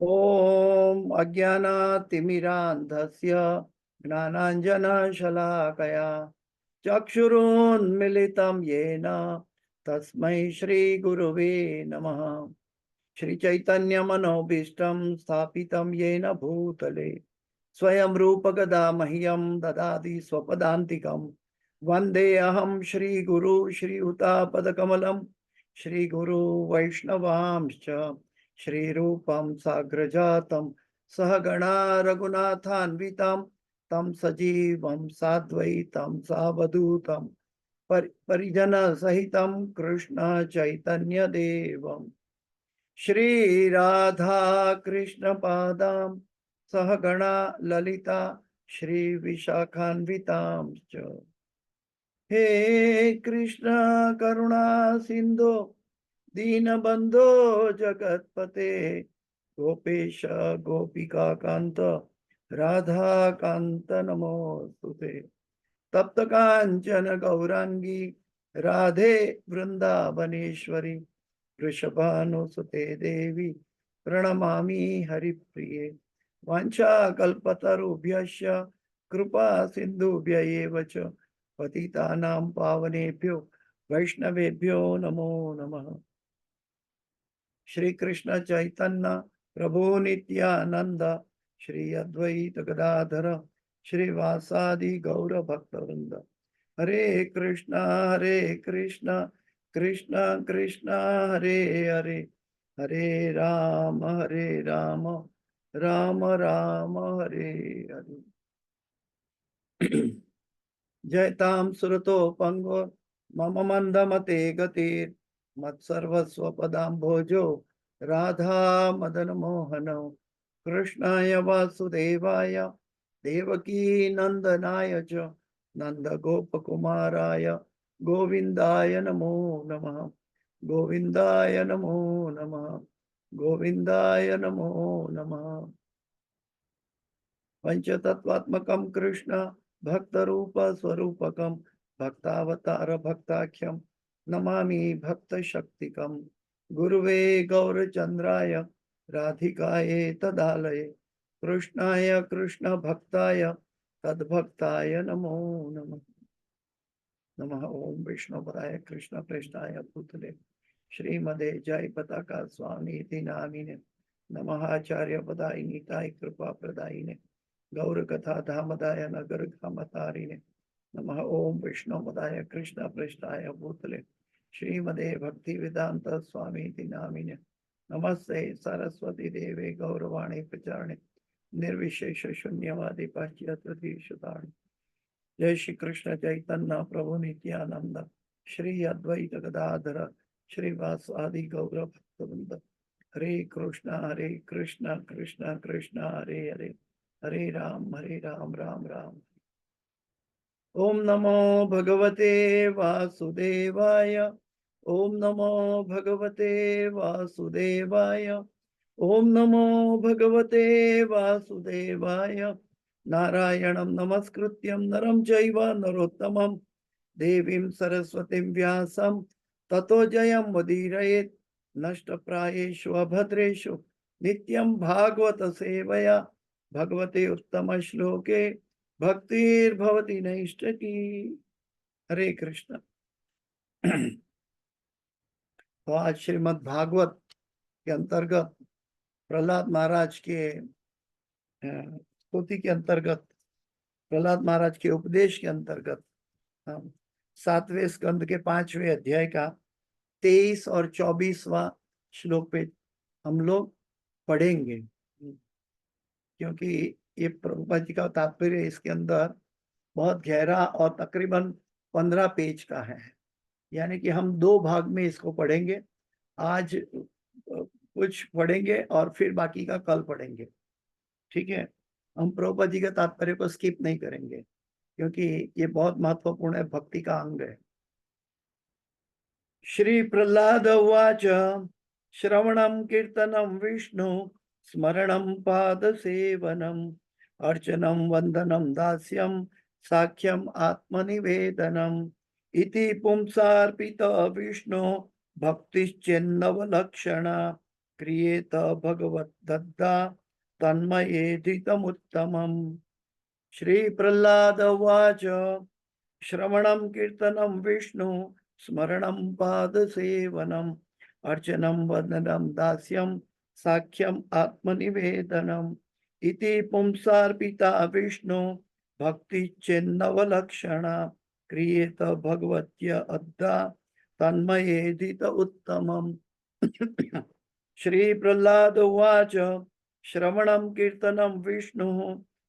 ॐ अज्ञानातिमिरान्धस्य ज्ञानाञ्जनशलाकया चक्षुरुन्मिलितं येन तस्मै श्रीगुरुवे नमः। श्रीचैतन्यमनोभीष्टं स्थापितं येन भूतले स्वयं रूपगदा मह्यं ददाति स्वपदान्तिकं। वन्देऽहं श्रीगुरु श्रीयुतापदकमलं श्रीगुरु वैष्णवांश्च श्रीरूपं साग्रजातं सहगणा रघुनाथान्वितं तं सजीवं साद्वैतं सावधूतं परिजनसहितं कृष्ण चैतन्यदेवं श्रीराधा कृष्णपादां सहगणा ललिता श्रीविशाखान्वितांश्च। हे कृष्ण करुणा सिन्धो दीनबन्धो जगत्पते गोपेश गोपिका कांत राधा कांत नमोस्तुते। तप्त कांचन गौरांगी राधे वृंदावनेश्वरी वृषभानुसुते देवी प्रणमामि हरिप्रिये। वाञ्छाकल्पतरुभ्यश्च कृपा सिन्धुभ्य एव च पतितानां पावनेभ्यो वैष्णवेभ्यो नमो नमः। श्री कृष्ण चैतन्य प्रभु नित्यानंद श्री अद्वैत गदाधर श्रीवासादि गौर भक्तवृंद। हरे कृष्णा कृष्ण कृष्ण हरे हरे, हरे राम राम राम हरे हरे। जयतां सुरतो पंगो मम मंदमते गतिर मत्सर्वस्व पदाम्भोजो राधा मदन मोहनो कृष्णाय वासुदेवाय देवकी नंदनाय च नंद गोपकुमाराय गोविंदाय नमो नमः, गोविंदाय नमो नमः, गोविंदाय नमो नमः। पंचतत्वात्मकं कृष्ण भक्तरूप स्वरूपकं भक्तावतार भक्ताख्यं नमामि भक्तशक्तिकं। गुरुवे गौरचंद्राय राधिकाये तदालये कृष्णाय कृष्ण भक्ताय तद्भक्ताय नमो नमः। नमः ओम विष्णुपदाय कृष्ण प्रेष्ठाय भूतले श्रीमदे जय पताका स्वामी नामिने नमः। आचार्य पदाय नीताय कृपा प्रदायिने गौर कथा धामदाय नगर धामतारिणे नमः। ओम विष्णुपदाय कृष्ण प्रेष्ठाय भूतले श्रीमदे भक्ति वेदांत स्वामी नामिने नमस्ते सरस्वती देवे गौरवाणी प्रचारणे निर्विशेष शून्यवादी पाश्चात्य। जय श्री कृष्ण चैतन्य प्रभु नित्यानंद श्री अद्वैत गदाधर श्रीवासादि गौर भक्तवृंद। हरे कृष्ण कृष्ण कृष्ण हरे हरे, हरे राम राम राम। ओम नमो भगवते वासुदेवाय, ओम नमो भगवते वासुदेवाय, ओम नमो भगवते वासुदेवाय। नारायणं नमस्कृत्यं नरं चैव नरोत्तमं देवीं सरस्वतीं व्यासं ततो जयं मुदीरयेत्। नष्टप्रायेषु अभद्रेषु नित्यं भागवत सेवया भगवते उत्तम श्लोके भक्तिर्भवति नैष्ठकी। हरे कृष्ण। तो आज श्रीमद् भागवत के अंतर्गत प्रहलाद महाराज के स्तुति के अंतर्गत प्रहलाद महाराज के उपदेश के अंतर्गत हम 7वें स्कंद के 5वें अध्याय का 23 और 24वां श्लोक पे हम लोग पढ़ेंगे, क्योंकि ये प्रभुपाद जी का तात्पर्य इसके अंदर बहुत गहरा और तकरीबन 15 पेज का है। यानी कि हम 2 भाग में इसको पढ़ेंगे। आज कुछ पढ़ेंगे और फिर बाकी का कल पढ़ेंगे। ठीक है, हम प्रभुपाद जी के तात्पर्य को स्किप नहीं करेंगे क्योंकि ये बहुत महत्वपूर्ण है, भक्ति का अंग है। श्री प्रहलाद उवाच श्रवणं कीर्तनं विष्णु स्मरणं पाद सेवनम अर्चनं वंदनं दास्यं साख्यम आत्मनिवेदनम इति पुंसार्पित विष्णु भक्तिश्चेन्नवलक्षणा क्रियेत भगवद्दत्ता तन्मयेधितमुत्तमम्। श्री प्रह्लाद उवाच श्रवणं कीर्तनं विष्णु स्मरणं पादसेवनम् अर्चनं वदनं दास्यं साख्यम् आत्मनिवेदनम् इति पुंसार्पिता विष्णु भक्तिश्चेन्नवलक्षणा क्रियेत भगवत्य अद्धा तन्मयेधित उत्तमम्। श्री प्रह्लाद उवाच श्रवणं कीर्तनं विष्णुः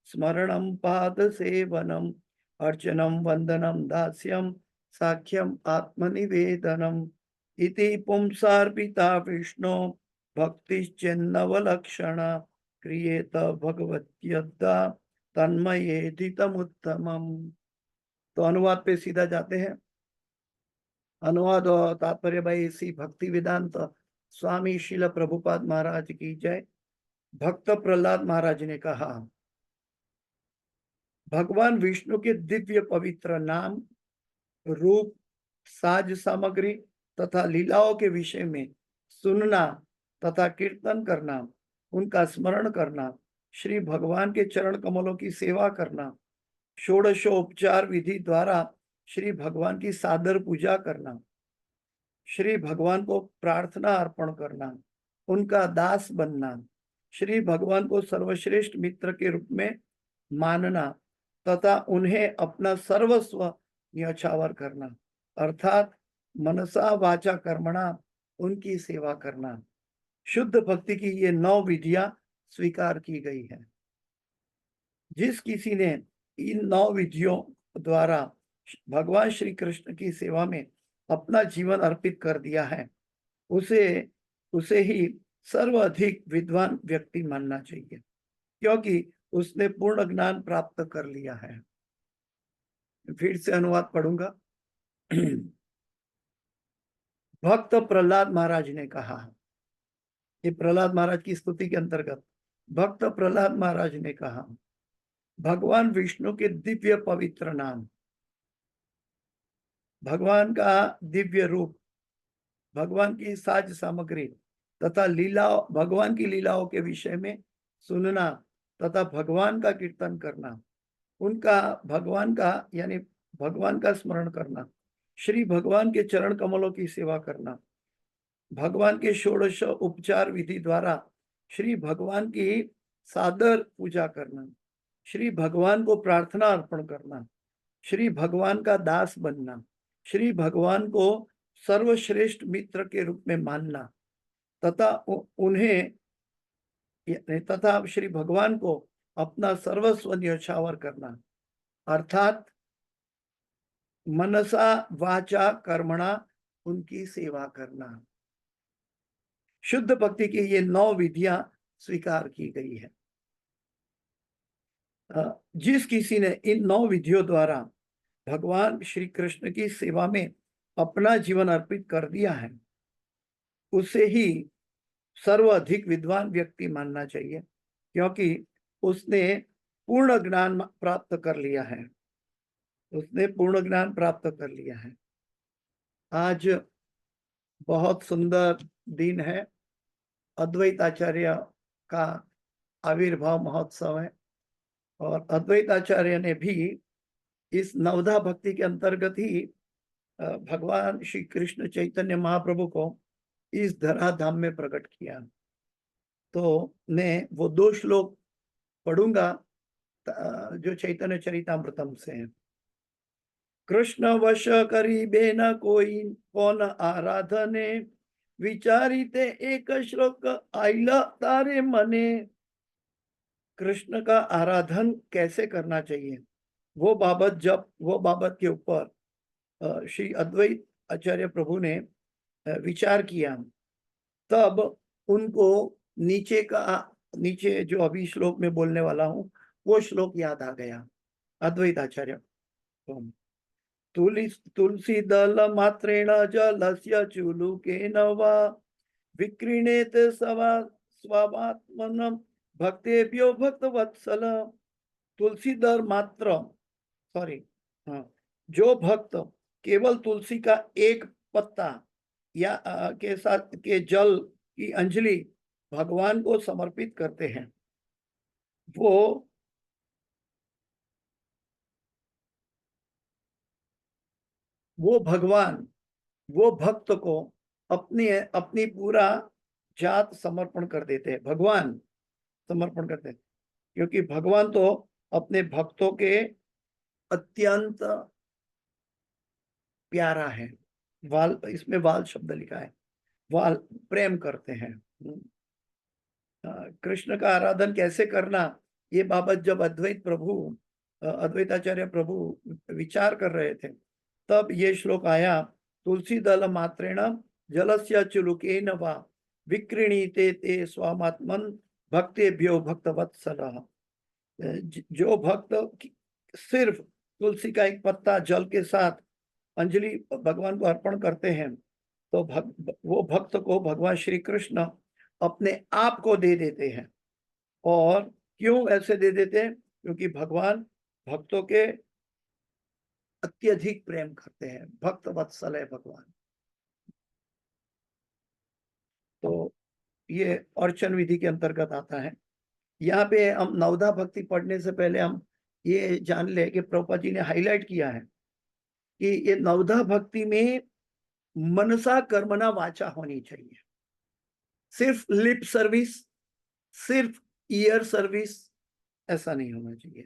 स्मरणं पादसेवनम् अर्चनं वन्दनं दास्यं साख्यम् आत्मनिवेदनम् इति पुंसार्पिता विष्णु भक्तिश्चेन्नवलक्षणा क्रियेत भगवत्यद्धा तन्मयेधितमुत्तमम्। तो अनुवाद पे सीधा जाते हैं। अनुवाद और तात्पर्य भाई श्री भक्ति वेदांत स्वामी श्रील प्रभुपाद महाराज की जय। भक्त प्रहलाद महाराज ने कहा, भगवान विष्णु के दिव्य पवित्र नाम, रूप, साज सामग्री तथा लीलाओं के विषय में सुनना तथा कीर्तन करना, उनका स्मरण करना, श्री भगवान के चरण कमलों की सेवा करना, षोडशोपचार विधि द्वारा श्री भगवान की सादर पूजा करना, श्री भगवान को प्रार्थना अर्पण करना, उनका दास बनना, श्री भगवान को सर्वश्रेष्ठ मित्र के रूप में मानना तथा उन्हें अपना सर्वस्व न्यौछावर करना, अर्थात मनसा वाचा कर्मणा उनकी सेवा करना। शुद्ध भक्ति की ये 9 विधियां स्वीकार की गई है। जिस किसी ने इन 9 विधियों द्वारा भगवान श्री कृष्ण की सेवा में अपना जीवन अर्पित कर दिया है, उसे ही सर्वाधिक विद्वान व्यक्ति मानना चाहिए, क्योंकि उसने पूर्ण ज्ञान प्राप्त कर लिया है। फिर से अनुवाद पढ़ूंगा। भक्त प्रहलाद महाराज ने कहा, ये प्रहलाद महाराज की स्तुति के अंतर्गत भक्त प्रहलाद महाराज ने कहा, भगवान विष्णु के दिव्य पवित्र नाम, भगवान का दिव्य रूप, भगवान की साज सामग्री तथा भगवान की लीलाओं के विषय में सुनना तथा भगवान का कीर्तन करना, भगवान का स्मरण करना, श्री भगवान के चरण कमलों की सेवा करना, भगवान के षोडश उपचार विधि द्वारा श्री भगवान की सादर पूजा करना, श्री भगवान को प्रार्थना अर्पण करना, श्री भगवान का दास बनना, श्री भगवान को सर्वश्रेष्ठ मित्र के रूप में मानना तथा श्री भगवान को अपना सर्वस्व न्यौछावर करना, अर्थात मनसा वाचा कर्मणा उनकी सेवा करना। शुद्ध भक्ति की ये 9 विधियां स्वीकार की गई है। जिस किसी ने इन 9 विधियों द्वारा भगवान श्री कृष्ण की सेवा में अपना जीवन अर्पित कर दिया है, उसे ही सर्वाधिक विद्वान व्यक्ति मानना चाहिए, क्योंकि उसने पूर्ण ज्ञान प्राप्त कर लिया है। उसने पूर्ण ज्ञान प्राप्त कर लिया है। आज बहुत सुंदर दिन है, अद्वैत आचार्य का आविर्भाव महोत्सव है और अद्वैत आचार्य ने भी इस नवधा भक्ति के अंतर्गत ही भगवान श्री कृष्ण चैतन्य महाप्रभु को इस धराधाम में प्रकट किया। तो मैं वो 2 श्लोक पढ़ूंगा जो चैतन्य चरितामृतम से है। कृष्ण वश करीबे न कोई कौन आराधने, विचारिते एक श्लोक आइला तारे मने। कृष्ण का आराधन कैसे करना चाहिए, वो बाबत के ऊपर श्री अद्वैत आचार्य प्रभु ने विचार किया। तब उनको नीचे जो अभी श्लोक में बोलने वाला हूं वो श्लोक याद आ गया। अद्वैत आचार्य तुलसी दल मात्रेण जलस्य चुलुकेन वा विक्रीणेत स्वात्मनं भक्तेभ्यो भक्तवत्सल। तुलसी दल मात्र जो भक्त केवल तुलसी का एक पत्ता या के साथ के जल की अंजलि भगवान को समर्पित करते हैं, वो भगवान वो भक्त को अपनी अपनी पूरा जात समर्पण कर देते हैं, भगवान समर्पण करते हैं, क्योंकि भगवान तो अपने भक्तों के अत्यंत प्यारा है। वाल, इसमें वाल शब्द लिखा है, वाल प्रेम करते हैं। कृष्ण का आराधन कैसे करना, ये बाबत जब अद्वैत प्रभु अद्वैताचार्य प्रभु विचार कर रहे थे, तब ये श्लोक आया, तुलसी दल मात्रेण जलस्य चुलुकेन वा विक्रीणीते ते स्वात्मन भक्तेभ्यो भक्तवत्सलः। जो भक्त सिर्फ तुलसी का एक पत्ता जल के साथ अंजलि भगवान को अर्पण करते हैं, तो वो भक्त को भगवान श्री कृष्ण अपने आप को दे देते हैं। और क्यों ऐसे दे देते हैं? क्योंकि भगवान भक्तों के अत्यधिक प्रेम करते हैं, भक्त वत्सल है भगवान। तो ये अर्चन विधि के अंतर्गत आता है। यहाँ पे हम नवधा भक्ति पढ़ने से पहले हम ये जान ले कि प्रभुपाद जी ने हाईलाइट किया है कि ये नवधा भक्ति में मनसा कर्मणा वाचा होनी चाहिए। सिर्फ लिप सर्विस, सिर्फ ईयर सर्विस ऐसा नहीं होना चाहिए।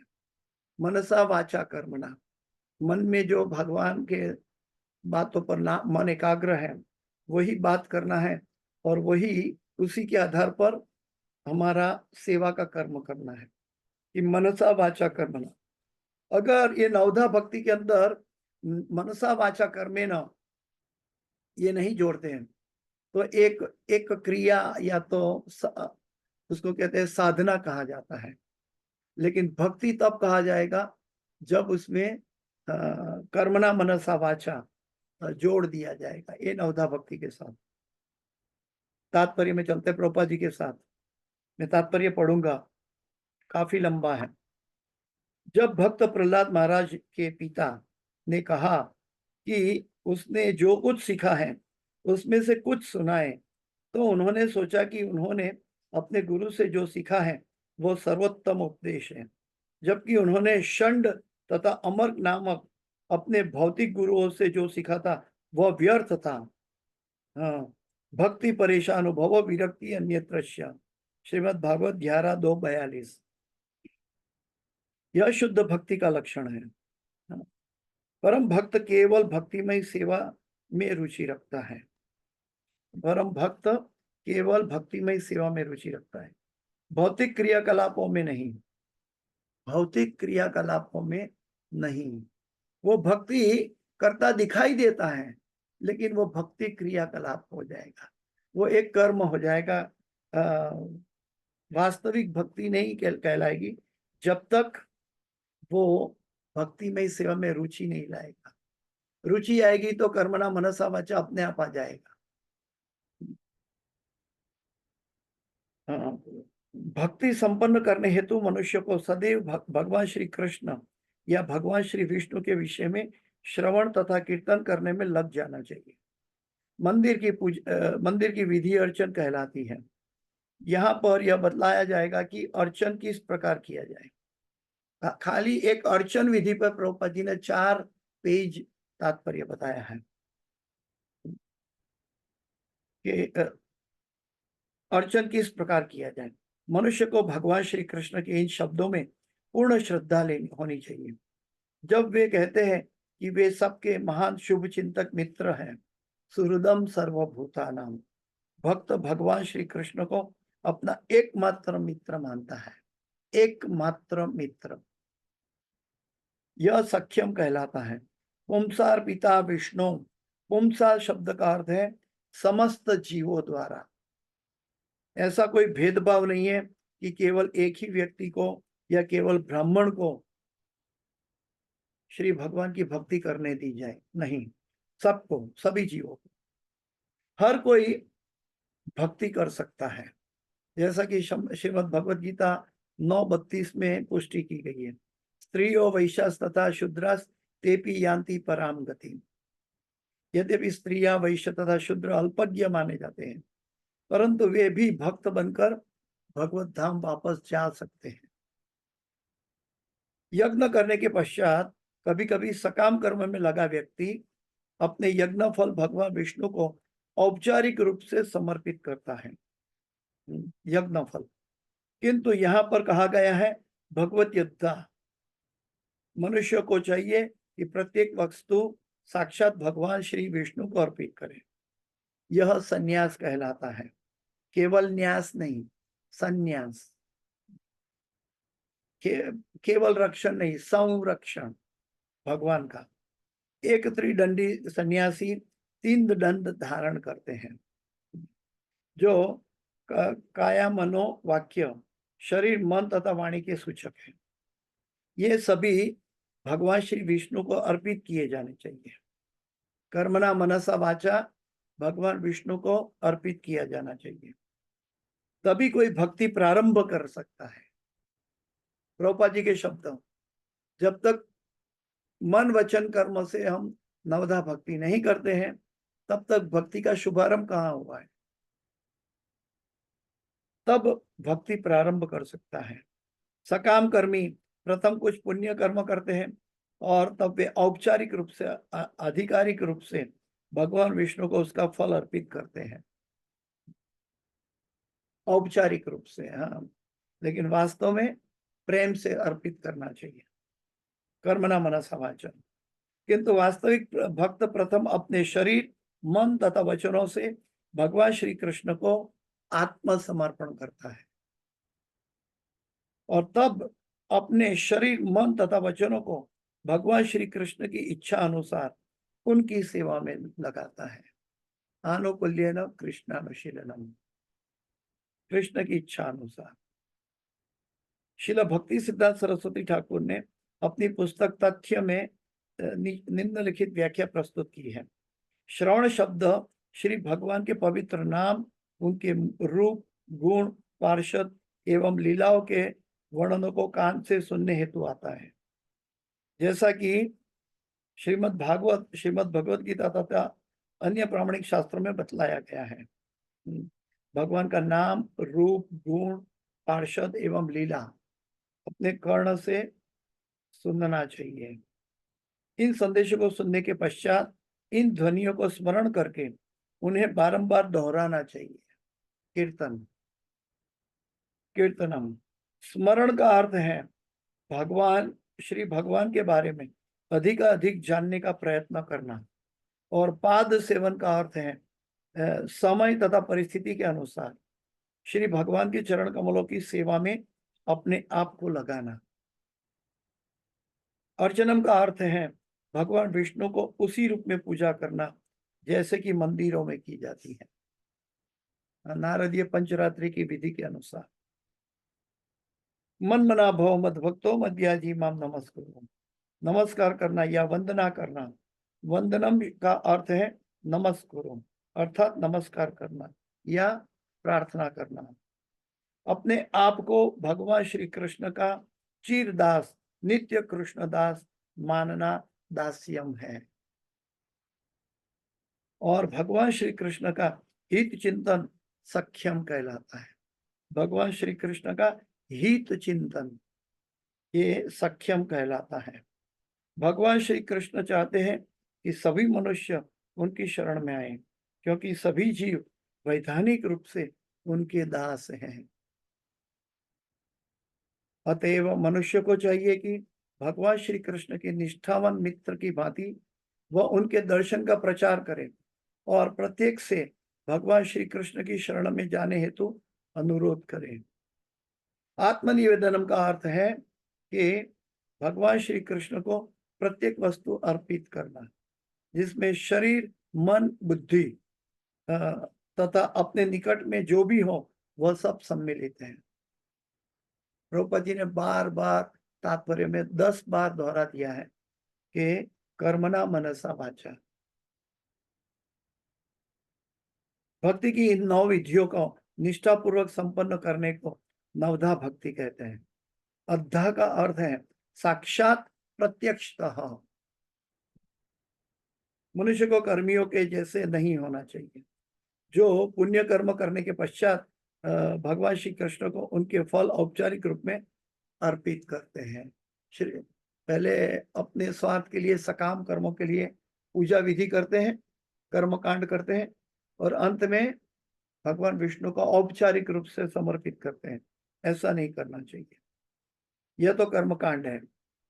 मनसा वाचा कर्मणा, मन में जो भगवान के बातों पर ना मन एकाग्र है, वही बात करना है, और वही उसी के आधार पर हमारा सेवा का कर्म करना है, कि मनसा वाचा कर्मणा। अगर ये नवधा भक्ति के अंदर मनसा वाचा कर्मे न ये नहीं जोड़ते हैं, तो एक एक क्रिया या तो उसको कहते हैं साधना कहा जाता है, लेकिन भक्ति तब कहा जाएगा जब उसमें कर्मणा मनसा वाचा जोड़ दिया जाएगा। ये नवधा भक्ति के साथ तात्पर्य में चलते प्रभुपाद जी के साथ। मैं तात्पर्य पढ़ूंगा, काफी लंबा है। जब भक्त प्रहलाद महाराज के पिता ने कहा कि उसने जो कुछ सीखा है उसमें से कुछ सुनाए, तो उन्होंने सोचा कि उन्होंने अपने गुरु से जो सीखा है वो सर्वोत्तम उपदेश है, जबकि उन्होंने षंड तथा अमर नामक अपने भौतिक गुरुओं से जो सीखा था वह व्यर्थ था। हाँ, भक्ति परेशान भव विरक्ति अन्यत्र। श्रीमद् भागवत 11:2-42। यह शुद्ध भक्ति का लक्षण है। हाँ, परम भक्त केवल भक्तिमय सेवा में रुचि रखता है। परम भक्त केवल भक्तिमय सेवा में रुचि रखता है, भौतिक क्रियाकलापों में नहीं, भौतिक क्रियाकलापों में नहीं। वो भक्ति करता दिखाई देता है, लेकिन वो भक्ति क्रियाकलाप हो जाएगा, वो एक कर्म हो जाएगा। वास्तविक भक्ति नहीं कहलाएगी जब तक वो भक्तिमय सेवा में रुचि नहीं लाएगा। रुचि आएगी तो कर्मणा मनसा वाचा अपने आप आ जाएगा। भक्ति संपन्न करने हेतु मनुष्य को सदैव भगवान श्री कृष्ण या भगवान श्री विष्णु के विषय में श्रवण तथा कीर्तन करने में लग जाना चाहिए। मंदिर की विधि अर्चन कहलाती है। यहाँ पर यह बतलाया जाएगा कि अर्चन किस प्रकार किया जाए। खाली एक अर्चन विधि पर प्रभुपाद जी ने 4 पेज तात्पर्य बताया है कि अर्चन किस प्रकार किया जाए। मनुष्य को भगवान श्री कृष्ण के इन शब्दों में पूर्ण श्रद्धा लेनी होनी चाहिए। जब वे कहते हैं कि वे सबके महान शुभ चिंतक मित्र हैं, सुहृदम सर्वभूतानाम, भक्त भगवान श्री कृष्ण को अपना एकमात्र मित्र मानता है, एकमात्र मित्र। यह सख्यम कहलाता है। पुंसार पिता विष्णु, पुंसा शब्द का अर्थ है समस्त जीवों द्वारा। ऐसा कोई भेदभाव नहीं है कि केवल एक ही व्यक्ति को या केवल ब्राह्मण को श्री भगवान की भक्ति करने दी जाए, नहीं, सबको, सभी जीवों को, हर कोई भक्ति कर सकता है। जैसा कि श्रीमद् भगवद गीता 9:32 में पुष्टि की गई है, स्त्रियो वैश्यास तथा शूद्रास तेपि यान्ति पराम गति। यद्यपि स्त्रियां वैश्य तथा शूद्र अल्पज्ञ माने जाते हैं, परंतु वे भी भक्त बनकर भगवत धाम वापस जा सकते हैं। यज्ञ करने के पश्चात कभी कभी सकाम कर्म में लगा व्यक्ति अपने यज्ञ फल भगवान विष्णु को औपचारिक रूप से समर्पित करता है, यज्ञ फल। किंतु यहाँ पर कहा गया है भगवत युद्धा, मनुष्य को चाहिए कि प्रत्येक वस्तु साक्षात भगवान श्री विष्णु को अर्पित करे। यह संन्यास कहलाता है, केवल न्यास नहीं, संन्यास। केवल रक्षण नहीं, संरक्षण भगवान का। एक त्रिदंडी सन्यासी 3 दंड धारण करते हैं, जो काया मनो वाक्य, शरीर मन तथा वाणी के सूचक है। ये सभी भगवान श्री विष्णु को अर्पित किए जाने चाहिए। कर्मणा मनसा वाचा भगवान विष्णु को अर्पित किया जाना चाहिए, तभी कोई भक्ति प्रारंभ कर सकता है। प्रभुपाद जी के शब्द, जब तक मन वचन कर्म से हम नवधा भक्ति नहीं करते हैं, तब तक भक्ति का शुभारंभ कहाँ हुआ है। तब भक्ति प्रारंभ कर सकता है। सकाम कर्मी प्रथम कुछ पुण्य कर्म करते हैं और तब वे औपचारिक रूप से, आधिकारिक रूप से भगवान विष्णु को उसका फल अर्पित करते हैं, औपचारिक रूप से। हाँ, लेकिन वास्तव में प्रेम से अर्पित करना चाहिए, कर्मणा मनसा वाचा। किंतु वास्तविक भक्त प्रथम अपने शरीर मन तथा वचनों से भगवान श्री कृष्ण को आत्मसमर्पण करता है और तब अपने शरीर मन तथा वचनों को भगवान श्री कृष्ण की इच्छा अनुसार उनकी सेवा में लगाता है। आनुकूल्येन कृष्णानुशीलनम, कृष्ण की इच्छा अनुसार। श्रील भक्ति सिद्धांत सरस्वती ठाकुर ने अपनी पुस्तक तथ्य में निम्नलिखित व्याख्या प्रस्तुत की है। श्रवण शब्द श्री भगवान के पवित्र नाम, उनके रूप, गुण, पार्षद एवं लीलाओं के वर्णनों को कान से सुनने हेतु आता है। जैसा कि श्रीमद् भगवत गीता तथा अन्य प्रामाणिक शास्त्रों में बतलाया गया है। भगवान का नाम, रूप, गुण, पार्षद एवं लीला अपने कर्ण से सुनना चाहिए। इन संदेशों को सुनने के पश्चात इन ध्वनियों को स्मरण करके उन्हें बारंबार दोहराना चाहिए। कीर्तनम, स्मरण का अर्थ है भगवान श्री भगवान के बारे में अधिक जानने का प्रयत्न करना, और पाद सेवन का अर्थ है समय तथा परिस्थिति के अनुसार श्री भगवान के चरण कमलों की सेवा में अपने आप को लगाना। अर्चनम का अर्थ है भगवान विष्णु को उसी रूप में पूजा करना जैसे कि मंदिरों में की जाती है, नारदीय पंचरात्रि की विधि के अनुसार। मन मना भव मद भक्तो मध्याजी माम नमस्कुरु, नमस्कार करना या वंदना करना। वंदनम का अर्थ है नमस्कुरु, अर्थात नमस्कार करना या प्रार्थना करना। अपने आप को भगवान श्री कृष्ण का चीरदास, नित्य कृष्ण दास मानना दास्यम है, और भगवान श्री कृष्ण का हित चिंतन सख्यम कहलाता है। भगवान श्री कृष्ण का हित चिंतन ये सख्यम कहलाता है। भगवान श्री कृष्ण चाहते हैं कि सभी मनुष्य उनकी शरण में आए, क्योंकि सभी जीव वैधानिक रूप से उनके दास हैं। अतएव मनुष्य को चाहिए कि भगवान श्री कृष्ण के निष्ठावान मित्र की भांति वह उनके दर्शन का प्रचार करे और प्रत्येक से भगवान श्री कृष्ण की शरण में जाने हेतु अनुरोध करें। आत्मनिवेदनम का अर्थ है कि भगवान श्री कृष्ण को प्रत्येक वस्तु अर्पित करना, जिसमें शरीर, मन, बुद्धि तथा अपने निकट में जो भी हो वह सब सम्मिलित है। प्रभुपाद जी ने बार बार तात्पर्य में 10 बार दोहरा दिया है कि कर्मणा मनसा वाचा। भक्ति की इन 9 विधियों को निष्ठापूर्वक संपन्न करने को नवधा भक्ति कहते हैं। अद्धा का अर्थ है साक्षात प्रत्यक्षतः। मनुष्य को कर्मियों के जैसे नहीं होना चाहिए, जो पुण्य कर्म करने के पश्चात भगवान श्री कृष्ण को उनके फल औपचारिक रूप में अर्पित करते हैं। श्री पहले अपने स्वार्थ के लिए, सकाम कर्मों के लिए पूजा विधि करते हैं, कर्मकांड करते हैं, और अंत में भगवान विष्णु को औपचारिक रूप से समर्पित करते हैं। ऐसा नहीं करना चाहिए। यह तो कर्मकांड है।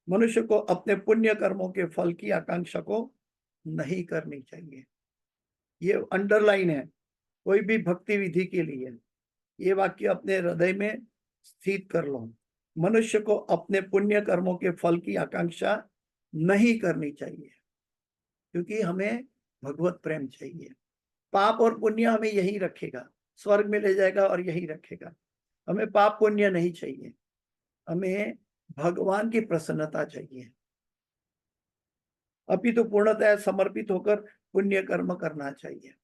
मनुष्य को अपने पुण्य कर्मों के फल की आकांक्षा को नहीं करनी चाहिए। ये अंडरलाइन है कोई भी भक्ति विधि के लिए। ये वाक्य अपने हृदय में स्थित कर लो। मनुष्य को अपने पुण्य कर्मों के फल की आकांक्षा नहीं करनी चाहिए, क्योंकि हमें भगवत प्रेम चाहिए। पाप और पुण्य हमें यही रखेगा, स्वर्ग में ले जाएगा और यही रखेगा। हमें पाप पुण्य नहीं चाहिए, हमें भगवान की प्रसन्नता चाहिए। अभी तो पूर्णतया समर्पित होकर पुण्य कर्म करना चाहिए।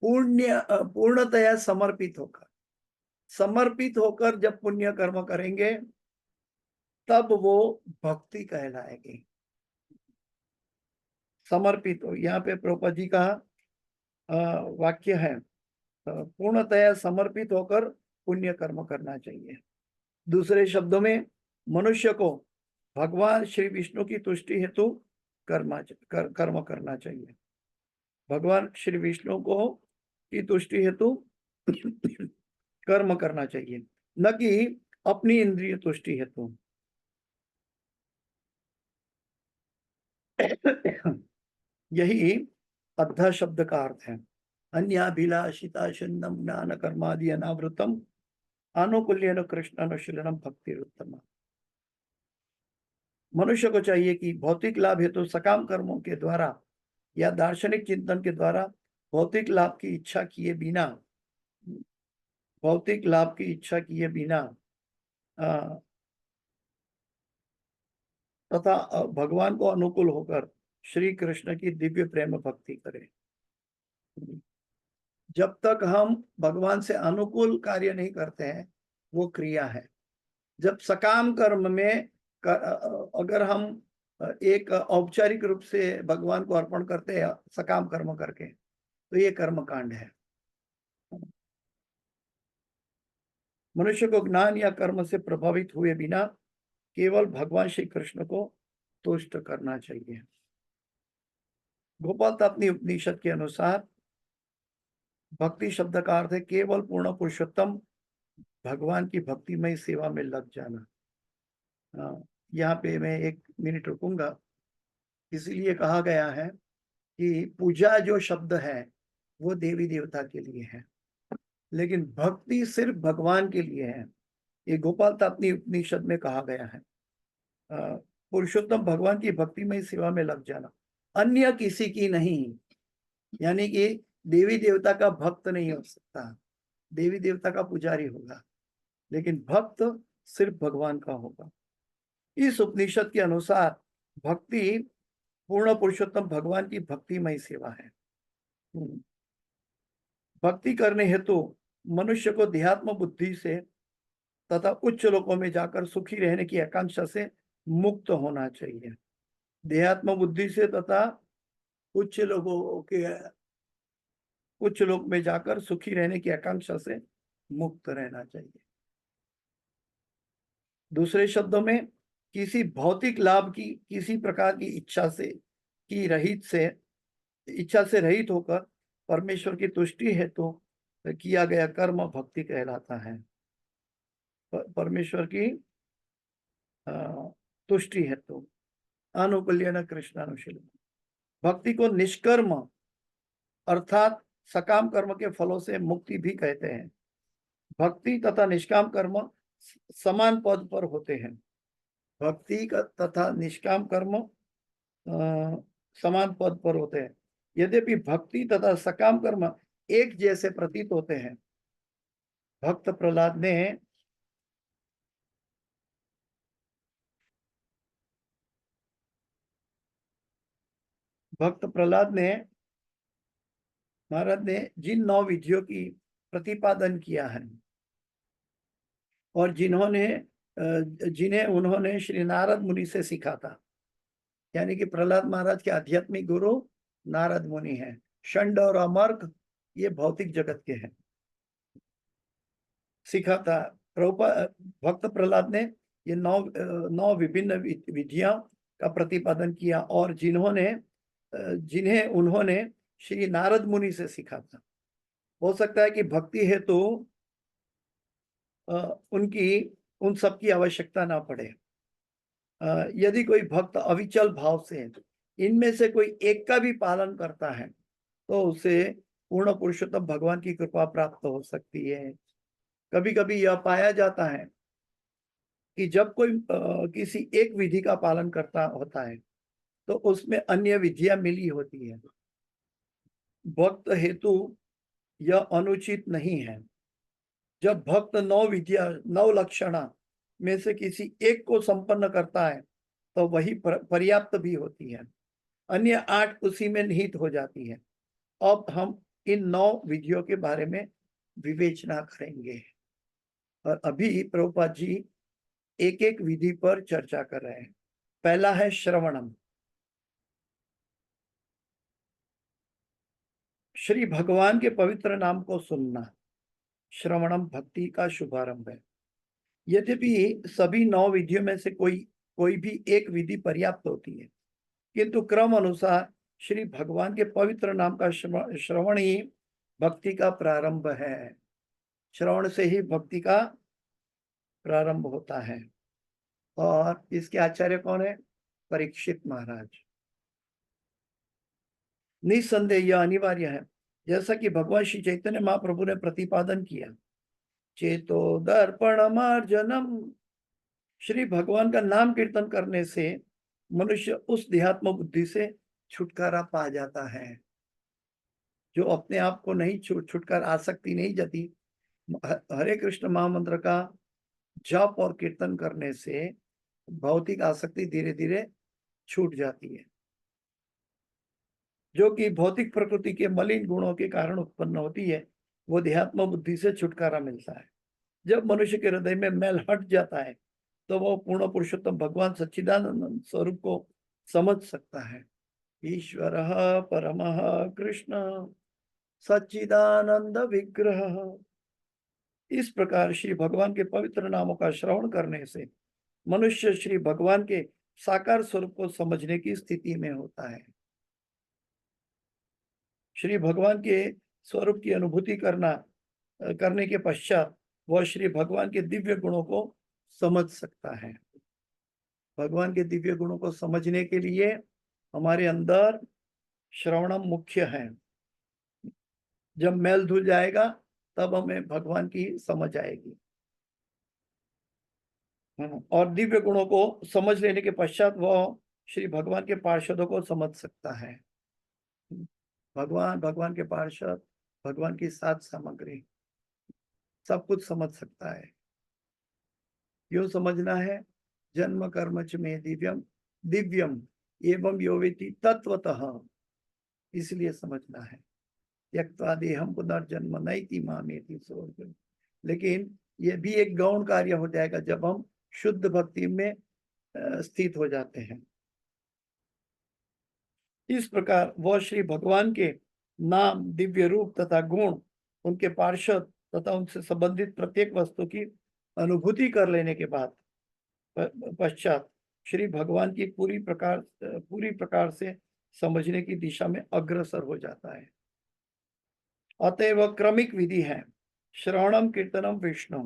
पूर्णतया समर्पित होकर जब पुण्य कर्म करेंगे तब वो भक्ति कहलाएगी। समर्पित हो, यहाँ पे प्रभुपाद जी का वाक्य है, पूर्णतया समर्पित होकर पुण्य कर्म करना चाहिए। दूसरे शब्दों में मनुष्य को भगवान श्री विष्णु की तुष्टि हेतु कर्म करना चाहिए। भगवान श्री विष्णु को की तुष्टि हेतु कर्म करना चाहिए, न कि अपनी इंद्रिय तुष्टि हेतु। यही अद्धा शब्द का अर्थ है। अन्याभिलाषिता छिन्नम ज्ञान कर्मादि अनावृतम आनुकूल्येन कृष्णानुशीलनम भक्तिरुत्तमा। मनुष्य को चाहिए कि भौतिक लाभ हेतु सकाम कर्मों के द्वारा या दार्शनिक चिंतन के द्वारा भौतिक लाभ की इच्छा किए बिना तथा भगवान को अनुकूल होकर श्री कृष्ण की दिव्य प्रेम भक्ति करें। जब तक हम भगवान से अनुकूल कार्य नहीं करते हैं वो क्रिया है। जब सकाम कर्म में अगर हम एक औपचारिक रूप से भगवान को अर्पण करते हैं सकाम कर्म करके, तो ये कर्म कांड है। मनुष्य को ज्ञान या कर्म से प्रभावित हुए बिना केवल भगवान श्री कृष्ण को तुष्ट करना चाहिए। गोपाल तापनी उपनिषद के अनुसार भक्ति शब्द का अर्थ है केवल पूर्ण पुरुषोत्तम भगवान की भक्तिमय सेवा में लग जाना। यहाँ पे मैं 1 मिनट रुकूंगा। इसीलिए कहा गया है कि पूजा जो शब्द है वो देवी देवता के लिए है, लेकिन भक्ति सिर्फ भगवान के लिए है। ये गोपाल तापनी उपनिषद में कहा गया है। पुरुषोत्तम भगवान की भक्तिमय सेवा में लग जाना, अन्य किसी की नहीं। यानी कि देवी देवता का भक्त नहीं हो सकता, देवी देवता का पुजारी होगा, लेकिन भक्त सिर्फ भगवान का होगा। इस उपनिषद के अनुसार भक्ति पूर्ण पुरुषोत्तम भगवान की भक्तिमय सेवा है। भक्ति करने हेतु मनुष्य को देहात्म बुद्धि से तथा उच्च लोकों में जाकर सुखी रहने की आकांक्षा से मुक्त होना चाहिए। देहात्म बुद्धि से तथा उच्च लोक में जाकर सुखी रहने की आकांक्षा से मुक्त रहना चाहिए। दूसरे शब्दों में किसी भौतिक लाभ की किसी प्रकार की इच्छा से रहित होकर परमेश्वर की तुष्टि हेतु किया गया कर्म भक्ति कहलाता है। परमेश्वर की तुष्टि हेतु अनुकूल्येन कृष्णानुशीलनम। भक्ति को निष्कर्म अर्थात सकाम कर्म के फलों से मुक्ति भी कहते हैं। भक्ति तथा निष्काम कर्म समान पद पर होते हैं। भक्ति तथा निष्काम कर्म समान पद पर होते हैं। यद्यपि भक्ति तथा सकाम कर्म एक जैसे प्रतीत होते हैं। भक्त प्रहलाद ने महाराज ने जिन 9 विधियों की प्रतिपादन किया है और जिन्हें उन्होंने श्री नारद मुनि से सीखा था, यानी कि प्रहलाद महाराज के आध्यात्मिक गुरु नारद मुनि हैं। षंड और अमर्क ये भौतिक जगत के हैं। सीखा था प्रभुपाद भक्त प्रहलाद ने ये 9 विभिन्न विधियां का प्रतिपादन किया, और जिन्हें उन्होंने श्री नारद मुनि से सीखा था। हो सकता है कि भक्ति हेतु उनकी उन सब की आवश्यकता ना पड़े। यदि कोई भक्त अविचल भाव से इनमें से कोई एक का भी पालन करता है तो उसे पूर्ण पुरुषोत्तम भगवान की कृपा प्राप्त हो सकती है। कभी कभी यह पाया जाता है कि जब कोई किसी एक विधि का पालन करता होता है तो उसमें अन्य विधियां मिली होती है। भक्त हेतु यह अनुचित नहीं है। जब भक्त 9 लक्षणा में से किसी एक को संपन्न करता है तो वही पर्याप्त भी होती है, अन्य 8 उसी में निहित हो जाती है। अब हम इन 9 विधियों के बारे में विवेचना करेंगे, और अभी प्रभुपाद जी एक एक विधि पर चर्चा कर रहे हैं। पहला है श्रवणम। श्री भगवान के पवित्र नाम को सुनना श्रवणम भक्ति का शुभारंभ है। यद्यपि सभी 9 विधियों में से कोई भी एक विधि पर्याप्त होती है, किंतु क्रम अनुसार श्री भगवान के पवित्र नाम का श्रवण ही भक्ति का प्रारंभ है। श्रवण से ही भक्ति का प्रारंभ होता है। और इसके आचार्य कौन है? परीक्षित महाराज। निस्संदेह यह अनिवार्य है, जैसा कि भगवान श्री चैतन्य महाप्रभु ने प्रतिपादन किया। चेतो दर्पण मार्जनम। श्री भगवान का नाम कीर्तन करने से मनुष्य उस देहात्म बुद्धि से छुटकारा पा जाता है जो अपने आप को नहीं छुटकारा आसक्ति नहीं जाती। हरे कृष्ण महामंत्र का जप और कीर्तन करने से भौतिक आसक्ति धीरे धीरे छूट जाती है, जो कि भौतिक प्रकृति के मलिन गुणों के कारण उत्पन्न होती है। वो देहात्म बुद्धि से छुटकारा मिलता है। जब मनुष्य के हृदय में मैल हट जाता है तो वो पूर्ण पुरुषोत्तम भगवान सच्चिदानंद स्वरूप को समझ सकता है। ईश्वर परमः कृष्ण सच्चिदानंद विग्रह। इस प्रकार श्री भगवान के पवित्र नामों का श्रवण करने से मनुष्य श्री भगवान के साकार स्वरूप को समझने की स्थिति में होता है। श्री भगवान के स्वरूप की अनुभूति करने के पश्चात वह श्री भगवान के दिव्य गुणों को समझ सकता है। भगवान के दिव्य गुणों को समझने के लिए हमारे अंदर श्रवणम मुख्य है। जब मैल धुल जाएगा तब हमें भगवान की समझ आएगी। और दिव्य गुणों को समझ लेने के पश्चात वह श्री भगवान के पार्षदों को समझ सकता है। भगवान के पार्षद, भगवान की सात सामग्री, सब कुछ समझ सकता है। यो समझना है, जन्म कर्म च में दिव्यम एवं यो वेति तत्वतः, इसलिए समझना है। त्यक्त्वा देहम पुनर्जन्म नैति मामेति सोऽर्जुन। लेकिन यह भी एक गौण कार्य हो जाएगा जब हम शुद्ध भक्ति में स्थित हो जाते हैं। इस प्रकार वह श्री भगवान के नाम, दिव्य रूप तथा गुण, उनके पार्षद तथा उनसे संबंधित प्रत्येक वस्तु की अनुभूति कर लेने के बाद पश्चात श्री भगवान की पूरी प्रकार से समझने की दिशा में अग्रसर हो जाता है। अतएव क्रमिक विधि है श्रवणम कीर्तनम विष्णु।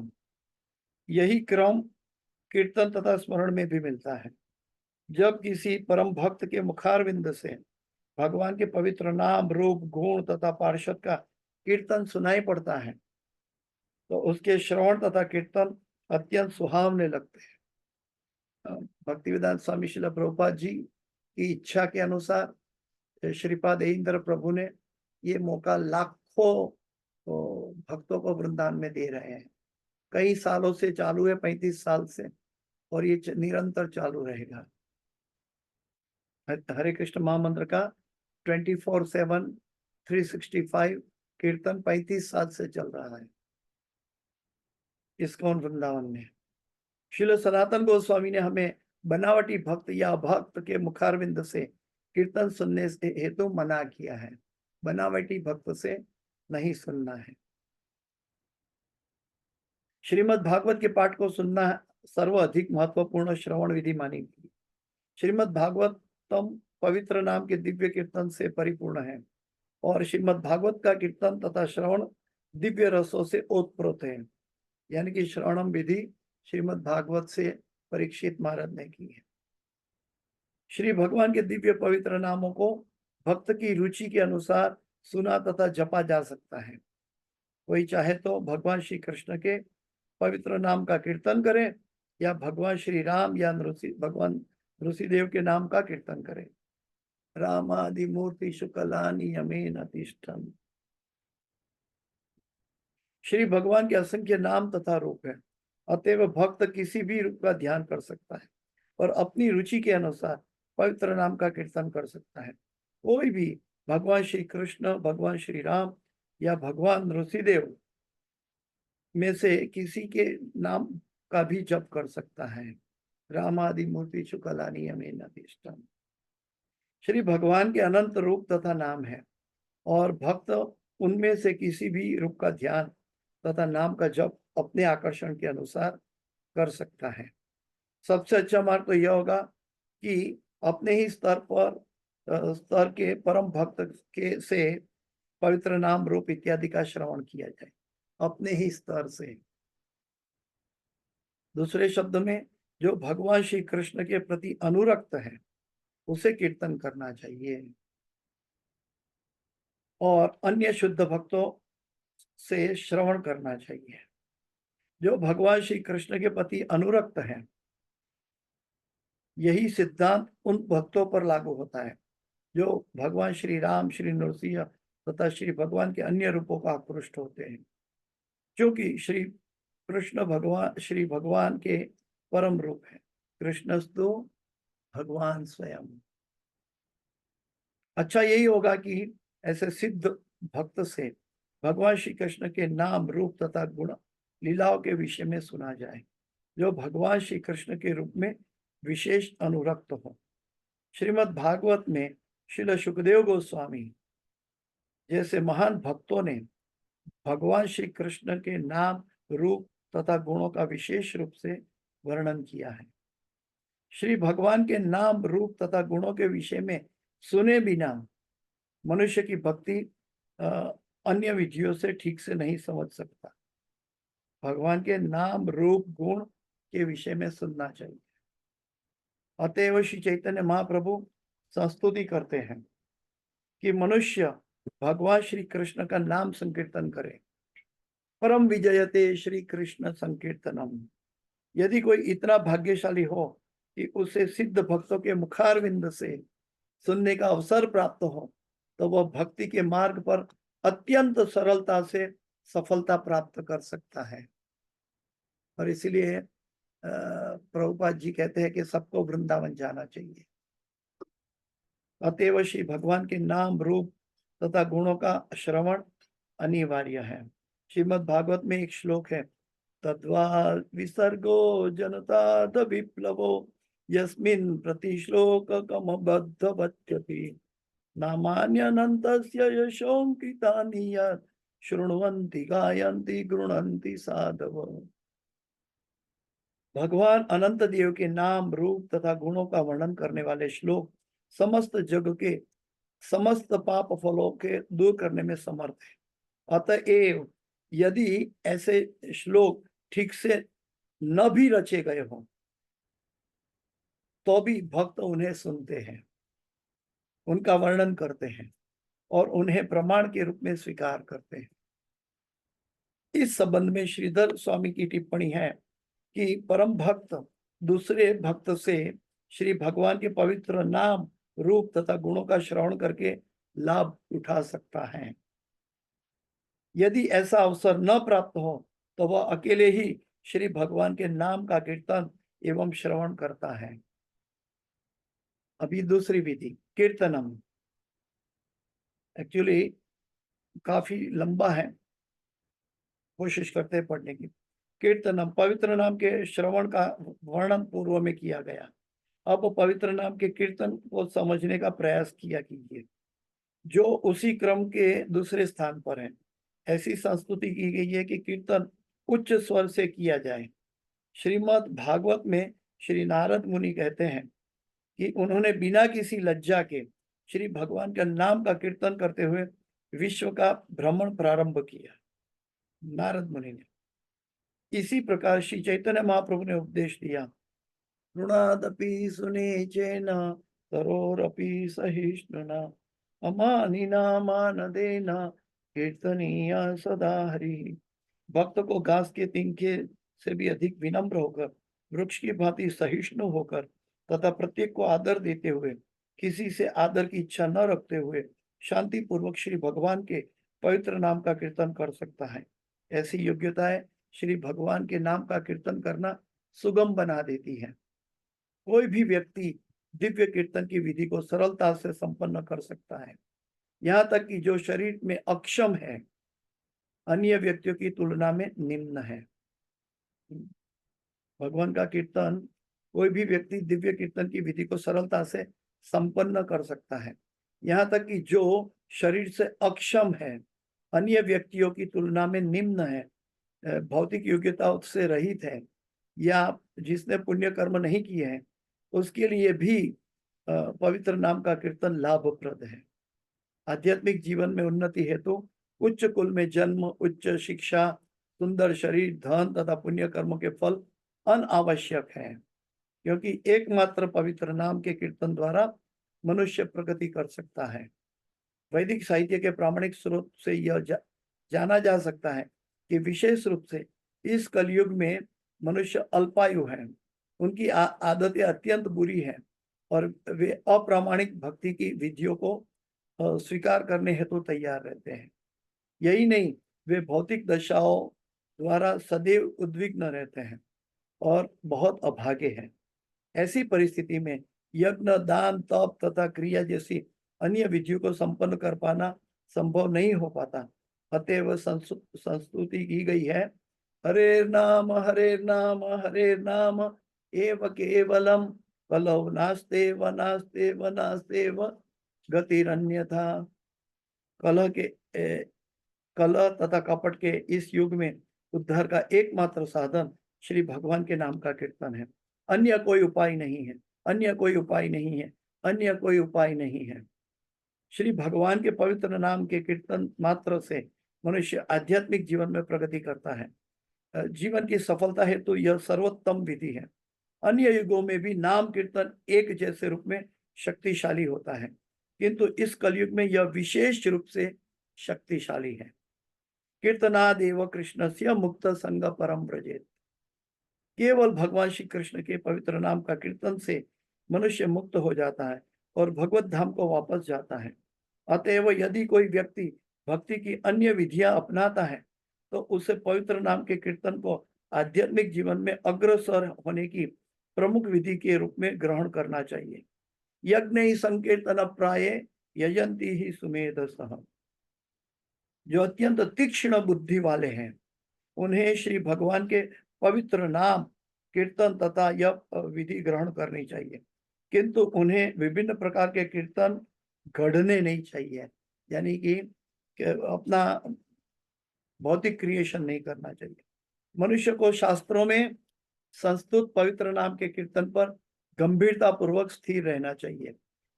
यही क्रम कीर्तन तथा स्मरण में भी मिलता है। जब किसी परम भक्त के मुखारविंद से भगवान के पवित्र नाम, रूप, गुण तथा पार्षद का कीर्तन सुनाई पड़ता है तो उसके श्रवण तथा कीर्तन अत्यंत सुहावने लगते हैं। भक्तिवेदांत स्वामी श्रील प्रभुपाद जी की इच्छा के अनुसार श्रीपाद इंद्र प्रभु ने ये मौका लाखों भक्तों को वृंदावन में दे रहे हैं। कई सालों से चालू है, 35 साल से, और ये निरंतर चालू रहेगा। हरे कृष्ण महामंत्र का 24/7 365 कीर्तन 35 साल से चल रहा है इस्कॉन वृंदावन में। श्रील सनातन गोस्वामी ने हमें बनावटी भक्त या भक्त के मुखारविंद से कीर्तन सुनने से हेतु मना किया है। बनावटी भक्त से नहीं सुनना है। श्रीमद् भागवत के पाठ को सुनना सर्वाधिक महत्वपूर्ण श्रवण विधि मानी गई। श्रीमद् भागवतम पवित्र नाम के दिव्य कीर्तन से परिपूर्ण है और श्रीमद् भागवत का कीर्तन तथा श्रवण दिव्य रसों से ओतप्रोत है। यानी कि श्रवणम विधि श्रीमद् भागवत से परीक्षित महाराज ने की है। श्री भगवान के दिव्य पवित्र नामों को भक्त की रुचि के अनुसार सुना तथा जपा जा सकता है। कोई चाहे तो भगवान श्री कृष्ण के पवित्र नाम का कीर्तन करे या भगवान श्री राम या भगवान नृसिंहदेव के नाम का कीर्तन करे। रामादि मूर्ति शुक्लानि यमेन तिष्ठन्। श्री भगवान के असंख्य नाम तथा रूप है, अतएव भक्त किसी भी रूप का ध्यान कर सकता है और अपनी रुचि के अनुसार पवित्र नाम का कीर्तन कर सकता है। कोई भी भगवान श्री कृष्ण, भगवान श्री राम या भगवान नृसिंहदेव में से किसी के नाम का भी जप कर सकता है। रामादि मूर्ति शुक्लानि यमेन तिष्ठन्। श्री भगवान के अनंत रूप तथा नाम है और भक्त उनमें से किसी भी रूप का ध्यान तथा नाम का जप अपने आकर्षण के अनुसार कर सकता है। सबसे अच्छा मार्ग तो यह होगा कि अपने ही स्तर के परम भक्त के से पवित्र नाम रूप इत्यादि का श्रवण किया जाए, अपने ही स्तर से। दूसरे शब्द में, जो भगवान श्री कृष्ण के प्रति अनुरक्त है उसे कीर्तन करना चाहिए और अन्य शुद्ध भक्तों से श्रवण करना चाहिए। जो भगवान श्री कृष्ण के प्रति अनुरक्त है, यही सिद्धांत उन भक्तों पर लागू होता है जो भगवान श्री राम, श्री नरसिंह तथा श्री भगवान के अन्य रूपों का आकृष्ट होते हैं, क्योंकि श्री कृष्ण श्री भगवान के परम रूप है। कृष्णस्तु भगवान स्वयं। अच्छा यही होगा कि ऐसे सिद्ध भक्त से भगवान श्री कृष्ण के नाम, रूप तथा गुण लीलाओं के विषय में सुना जाए, जो भगवान श्री कृष्ण के रूप में विशेष अनुरक्त हो। श्रीमद् भागवत में श्रील सुखदेव गोस्वामी जैसे महान भक्तों ने भगवान श्री कृष्ण के नाम, रूप तथा गुणों का विशेष रूप से वर्णन किया है। श्री भगवान के नाम, रूप तथा गुणों के विषय में सुने बिना मनुष्य की भक्ति अन्य विधियों से ठीक से नहीं समझ सकता। भगवान के नाम, रूप, गुण के विषय में सुनना चाहिए। अतएव श्री चैतन्य महाप्रभु संस्तुति करते हैं कि मनुष्य भगवान श्री कृष्ण का नाम संकीर्तन करे। परम विजयते श्री कृष्ण संकीर्तनम। यदि कोई इतना भाग्यशाली हो कि उसे सिद्ध भक्तों के मुखारविंद से सुनने का अवसर प्राप्त हो, तो वह भक्ति के मार्ग पर अत्यंत सरलता से सफलता प्राप्त कर सकता है। और इसीलिए प्रभुपाद जी कहते हैं कि सबको वृंदावन जाना चाहिए। अतएव श्री भगवान के नाम, रूप तथा गुणों का श्रवण अनिवार्य है। श्रीमद् भागवत में एक श्लोक है, तद्वा विसर्गो जनता विप्लवो यस्मिन् प्रतिश्लोककम बद्धवत्यपि नामान्यनन्तस्य यशोंकितानि यत् शृण्वन्ति गायन्ति गृह्णन्ति साधव। भगवान अनंत देव के नाम, रूप तथा गुणों का वर्णन करने वाले श्लोक समस्त जग के समस्त पाप फलों के दूर करने में समर्थ है। अतएव यदि ऐसे श्लोक ठीक से न भी रचे गए हों तो भी भक्त उन्हें सुनते हैं, उनका वर्णन करते हैं और उन्हें प्रमाण के रूप में स्वीकार करते हैं। इस संबंध में श्रीधर स्वामी की टिप्पणी है कि परम भक्त दूसरे भक्त से श्री भगवान के पवित्र नाम, रूप तथा गुणों का श्रवण करके लाभ उठा सकता है। यदि ऐसा अवसर न प्राप्त हो तो वह अकेले ही श्री भगवान के नाम का कीर्तन एवं श्रवण करता है। अभी दूसरी विधि कीर्तनम, एक्चुअली काफी लंबा है, कोशिश करते हैं पढ़ने की। कीर्तनम, पवित्र नाम के श्रवण का वर्णन पूर्व में किया गया। अब पवित्र नाम के कीर्तन को समझने का प्रयास किया कीजिए, जो उसी क्रम के दूसरे स्थान पर है। ऐसी संस्तुति की गई है कि कीर्तन उच्च स्वर से किया जाए। श्रीमद् भागवत में श्री नारद मुनि कहते हैं कि उन्होंने बिना किसी लज्जा के श्री भगवान का नाम का कीर्तन करते हुए विश्व का भ्रमण प्रारंभ किया। नारद मुनि ने इसी प्रकार श्री चैतन्य महाप्रभु ने उपदेश दिया। ऋणादपि सुनिचेन तरोरपि सहिष्णुना अमानिना मानदेन कीर्तनीय सदा हरि। भक्त को घास के तिनके से भी अधिक विनम्र होकर, वृक्ष की भांति सहिष्णु होकर तथा प्रत्येक को आदर देते हुए, किसी से आदर की इच्छा न रखते हुए शांति पूर्वक श्री भगवान के पवित्र नाम का कीर्तन कर सकता है। ऐसी योग्यताएं श्री भगवान के नाम का कीर्तन करना सुगम बना देती है। कोई भी व्यक्ति दिव्य कीर्तन की विधि को सरलता से संपन्न कर सकता है, यहाँ तक कि जो शरीर में अक्षम है, अन्य व्यक्तियों की तुलना में निम्न है। भगवान का कीर्तन कोई भी व्यक्ति दिव्य कीर्तन की विधि को सरलता से संपन्न कर सकता है, यहाँ तक कि जो शरीर से अक्षम है, अन्य व्यक्तियों की तुलना में निम्न है, भौतिक योग्यताओं से रहित है, या जिसने पुण्य कर्म नहीं किए हैं, उसके लिए भी पवित्र नाम का कीर्तन लाभप्रद है। आध्यात्मिक जीवन में उन्नति हेतु उच्च कुल में जन्म, उच्च शिक्षा, सुंदर शरीर, धन तथा पुण्य कर्मों के फल अनावश्यक है, क्योंकि एकमात्र पवित्र नाम के कीर्तन द्वारा मनुष्य प्रगति कर सकता है। वैदिक साहित्य के प्रामाणिक स्रोत से यह जाना जा सकता है कि विशेष रूप से इस कलयुग में मनुष्य अल्पायु है, उनकी आदतें अत्यंत बुरी हैं और वे अप्रामाणिक भक्ति की विधियों को स्वीकार करने हेतु तैयार रहते हैं। यही नहीं, वे भौतिक दशाओं द्वारा सदैव उद्विग्न रहते हैं और बहुत अभागे हैं। ऐसी परिस्थिति में यज्ञ, दान, तप तथा क्रिया जैसी अन्य विधियों को संपन्न कर पाना संभव नहीं हो पाता। अतएव संस्तुति की गई है, हरे नाम एव केवलम कलौ नास्ते व नास्ते व नास्ते व गतिरन्यथा। कलह तथा कपट के इस युग में उद्धार का एकमात्र साधन श्री भगवान के नाम का कीर्तन है। अन्य कोई उपाय नहीं है, अन्य कोई उपाय नहीं है, अन्य कोई उपाय नहीं है। श्री भगवान के पवित्र नाम के कीर्तन मात्र से मनुष्य आध्यात्मिक जीवन में प्रगति करता है। जीवन की सफलता हेतु तो यह सर्वोत्तम विधि है। अन्य युगों में भी नाम कीर्तन एक जैसे रूप में शक्तिशाली होता है, किंतु इस कलयुग में यह विशेष रूप से शक्तिशाली है। कीर्तनादेव कृष्णस्य मुक्त संग परम व्रजेत। केवल भगवान श्री कृष्ण के पवित्र नाम का कीर्तन से मनुष्य मुक्त हो जाता है और भगवत धाम को वापस जाता है। अतएव यदि कोई व्यक्ति भक्ति की अन्य विधियां अपनाता है तो उसे पवित्र नाम के कीर्तन को आध्यात्मिक जीवन में अग्रसर होने की प्रमुख विधि के रूप में ग्रहण करना चाहिए। यज्ञ ही संकीर्तन प्राय यजंती ही सुमेधसः। जो अत्यंत तीक्ष्ण बुद्धि वाले हैं, उन्हें श्री भगवान के पवित्र नाम कीर्तन तथा यह विधि ग्रहण करनी चाहिए, किंतु उन्हें विभिन्न प्रकार के कीर्तन गढ़ने नहीं चाहिए, यानी कि अपना भौतिक क्रिएशन नहीं करना चाहिए। मनुष्य को शास्त्रों में संस्तुत पवित्र नाम के कीर्तन पर गंभीरता पूर्वक स्थिर रहना चाहिए।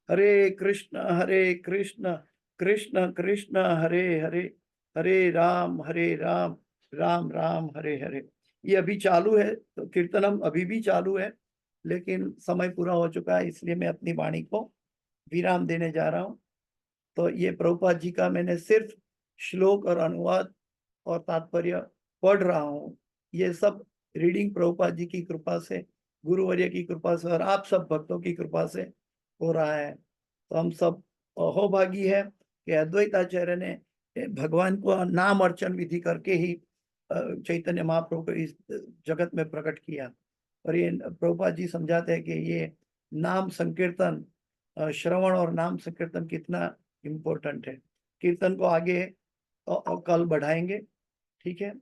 हरे कृष्ण कृष्ण कृष्ण हरे हरे, हरे राम राम राम हरे हरे। ये अभी चालू है, तो कीर्तनम अभी भी चालू है, लेकिन समय पूरा हो चुका है, इसलिए मैं अपनी वाणी को विराम देने जा रहा हूँ। तो ये प्रभुपाद जी का मैंने सिर्फ श्लोक और अनुवाद और तात्पर्य पढ़ रहा हूँ। ये सब रीडिंग प्रभुपाद जी की कृपा से, गुरुवर्य की कृपा से और आप सब भक्तों की कृपा से हो रहा है। तो हम सब अहोभागी है कि अद्वैताचार्य ने भगवान को नाम अर्चन विधि करके ही चैतन्य महाप्रभु को इस जगत में प्रकट किया। और ये प्रभुपाद जी समझाते हैं कि ये नाम संकीर्तन, श्रवण और नाम संकीर्तन कितना इम्पोर्टेंट है। कीर्तन को आगे कल बढ़ाएंगे, ठीक है।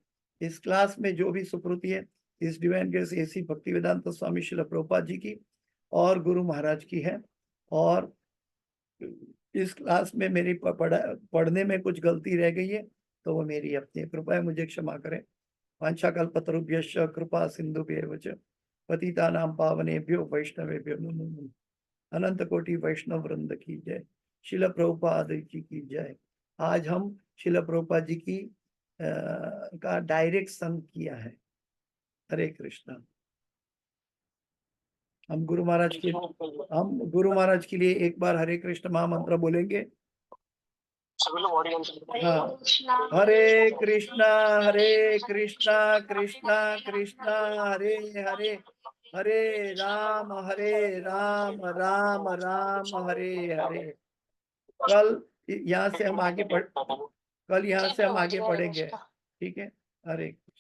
इस क्लास में जो भी सुकृति है इस डिवाइन ग्रेस एसी भक्तिवेदांत स्वामी श्रील प्रभुपाद जी की और गुरु महाराज की है। और इस क्लास में मेरी पढ़ने में कुछ गलती रह गई है तो वो मेरी अपनी कृपा है, मुझे क्षमा करें। वाञ्छाकल्पतरुभ्यश्च कृपा सिन्धुभ्येव च पतितानां पावनेभ्यो वैष्णवेभ्यो नमो नमः। अनंत कोटि वैष्णव वृंद की जय। शिल प्रभुपाद जी की जय। आज हम शिल प्रभुपाद जी की का डायरेक्ट संग किया है। हरे कृष्णा। हम गुरु महाराज के लिए एक बार हरे कृष्ण महामंत्र बोलेंगे। हाँ, हरे कृष्णा कृष्णा कृष्णा हरे हरे, हरे राम राम राम हरे हरे। कल यहाँ से हम आगे पढ़ेंगे। ठीक है, हरे।